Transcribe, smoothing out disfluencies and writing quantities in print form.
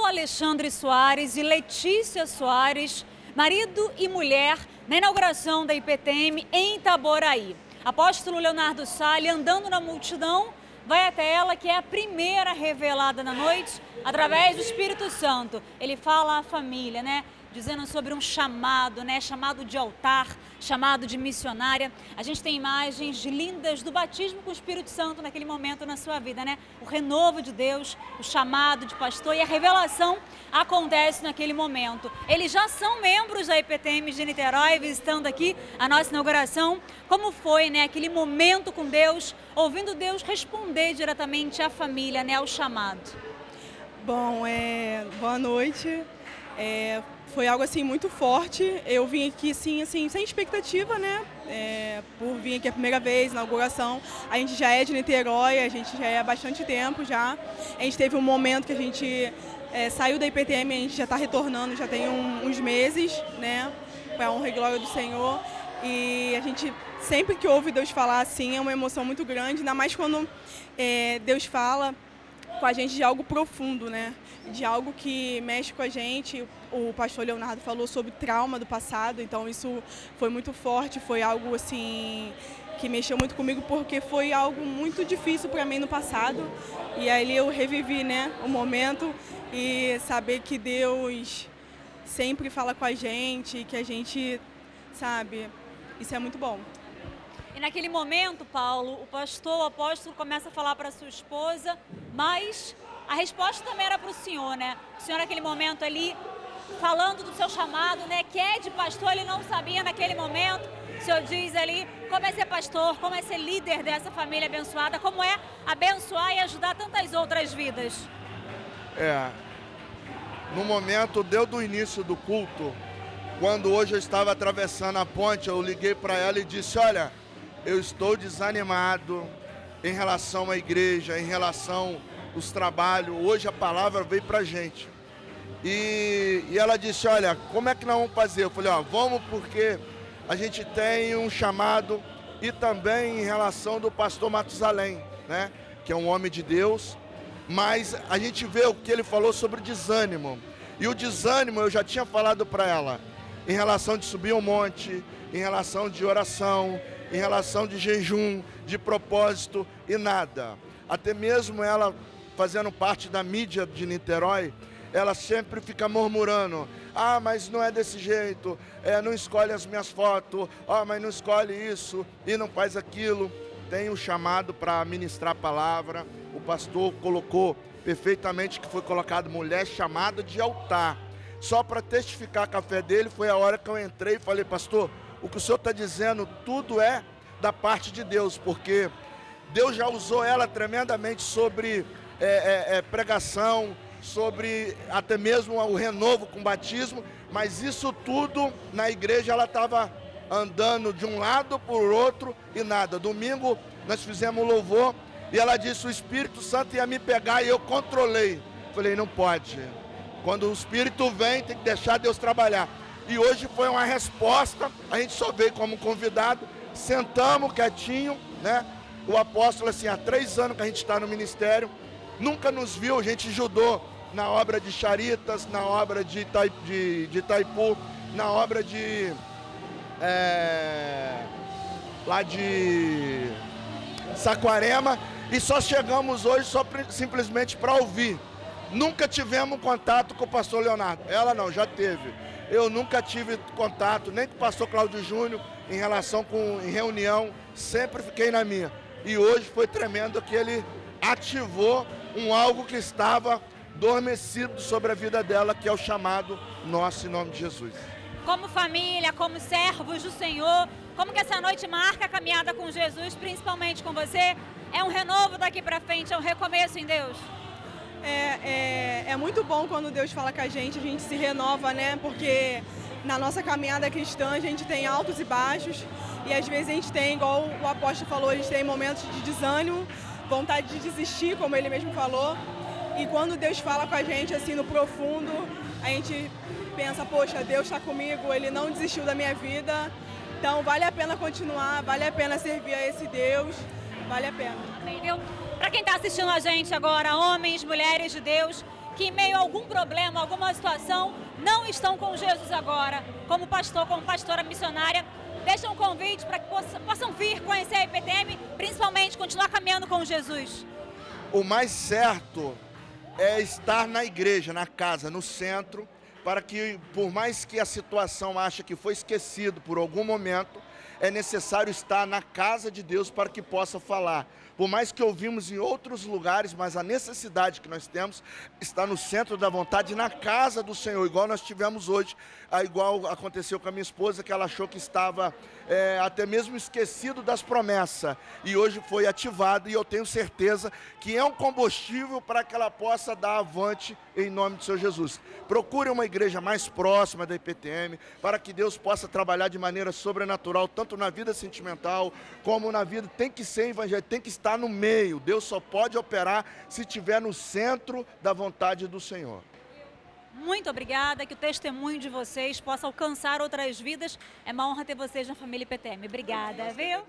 Alexandre Soares e Letícia Soares, marido e mulher, na inauguração da IPTM em Itaboraí. Apóstolo Leonardo Salles, andando na multidão, vai até ela, que é a primeira revelada na noite, através do Espírito Santo. Ele fala à família, dizendo sobre um chamado, chamado de altar, chamado de missionária. A gente tem imagens lindas do batismo com o Espírito Santo naquele momento na sua vida, O renovo de Deus, o chamado de pastor e a revelação acontece naquele momento. Eles já são membros da IPTM de Niterói, visitando aqui a nossa inauguração. Como foi, aquele momento com Deus, ouvindo Deus responder diretamente à família, ao chamado? Bom, boa noite. Foi algo assim muito forte. Eu vim aqui assim sem expectativa, por vir aqui a primeira vez, inauguração. A gente já é de Niterói, a gente já é há bastante tempo já. A gente teve um momento que a gente saiu da IPTM, a gente já está retornando, já tem uns meses, para a honra e glória do Senhor. E a gente, sempre que ouve Deus falar assim, é uma emoção muito grande, ainda mais quando Deus fala com a gente de algo profundo, de algo que mexe com a gente. O pastor Leonardo falou sobre trauma do passado, então isso foi muito forte, foi algo assim que mexeu muito comigo, porque foi algo muito difícil para mim no passado. E aí eu revivi, o momento, e saber que Deus sempre fala com a gente, que a gente, sabe, isso é muito bom. E naquele momento, Paulo, o apóstolo começa a falar para sua esposa, mas a resposta também era para o senhor, O senhor naquele momento ali, falando do seu chamado, que é de pastor, ele não sabia naquele momento. O senhor diz ali como é ser pastor, como é ser líder dessa família abençoada, como é abençoar e ajudar tantas outras vidas. No momento, deu do início do culto, quando hoje eu estava atravessando a ponte, eu liguei para ela e disse: olha, eu estou desanimado em relação à igreja, em relação aos trabalhos. Hoje a palavra veio para a gente. E ela disse: olha, como é que nós vamos fazer? Eu falei: vamos, porque a gente tem um chamado, e também em relação do pastor Matusalém, que é um homem de Deus, mas a gente vê o que ele falou sobre desânimo. E o desânimo eu já tinha falado para ela, em relação de subir um monte, em relação de oração, em relação de jejum, de propósito e nada. Até mesmo ela, fazendo parte da mídia de Niterói, ela sempre fica murmurando: mas não é desse jeito, não escolhe as minhas fotos, mas não escolhe isso e não faz aquilo. Tem um chamado para ministrar a palavra. O pastor colocou perfeitamente que foi colocado mulher chamada de altar. Só para testificar com a fé dele, foi a hora que eu entrei e falei: pastor, o que o senhor está dizendo, tudo é da parte de Deus, porque Deus já usou ela tremendamente sobre pregação, sobre até mesmo o renovo com batismo, mas isso tudo na igreja ela estava andando de um lado para o outro e nada. Domingo nós fizemos louvor e ela disse: o Espírito Santo ia me pegar, e eu controlei. Falei: não pode. Quando o Espírito vem, tem que deixar Deus trabalhar. E hoje foi uma resposta. A gente só veio como convidado, sentamos quietinho, O apóstolo, assim, há 3 anos que a gente está no ministério, nunca nos viu. A gente ajudou na obra de Charitas, na obra de Itaipu, na obra de lá de Saquarema, e só chegamos hoje simplesmente para ouvir. Nunca tivemos contato com o pastor Leonardo. Ela não, já teve. Eu nunca tive contato nem com o pastor Cláudio Júnior em relação em reunião, sempre fiquei na minha. E hoje foi tremendo que ele ativou algo que estava adormecido sobre a vida dela, que é o chamado nosso, em nome de Jesus. Como família, como servos do Senhor, como que essa noite marca a caminhada com Jesus, principalmente com você? É um renovo daqui para frente, é um recomeço em Deus? É muito bom quando Deus fala com a gente se renova, porque na nossa caminhada cristã a gente tem altos e baixos, e às vezes a gente tem, igual o apóstolo falou, a gente tem momentos de desânimo, vontade de desistir, como ele mesmo falou. E quando Deus fala com a gente assim no profundo, a gente pensa: poxa, Deus está comigo, Ele não desistiu da minha vida, então vale a pena continuar, vale a pena servir a esse Deus, vale a pena. Para quem está assistindo a gente agora, homens, mulheres de Deus, que em meio a algum problema, alguma situação, não estão com Jesus agora, como pastor, como pastora missionária, deixa um convite para que possam vir conhecer a IPTM, principalmente continuar caminhando com Jesus. O mais certo é estar na igreja, na casa, no centro, para que, por mais que a situação ache que foi esquecido por algum momento, é necessário estar na casa de Deus para que possa falar. Por mais que ouvimos em outros lugares, mas a necessidade que nós temos está no centro da vontade, na casa do Senhor, igual nós tivemos hoje, igual aconteceu com a minha esposa, que ela achou que estava até mesmo esquecido das promessas, e hoje foi ativado, e eu tenho certeza que é um combustível para que ela possa dar avante em nome do Senhor Jesus. Procure uma igreja mais próxima da IPTM, para que Deus possa trabalhar de maneira sobrenatural, tanto na vida sentimental, como na vida, tem que ser evangélico, tem que estar no meio. Deus só pode operar se estiver no centro da vontade do Senhor. Muito obrigada, que o testemunho de vocês possa alcançar outras vidas. É uma honra ter vocês na família IPTM. Obrigada, viu?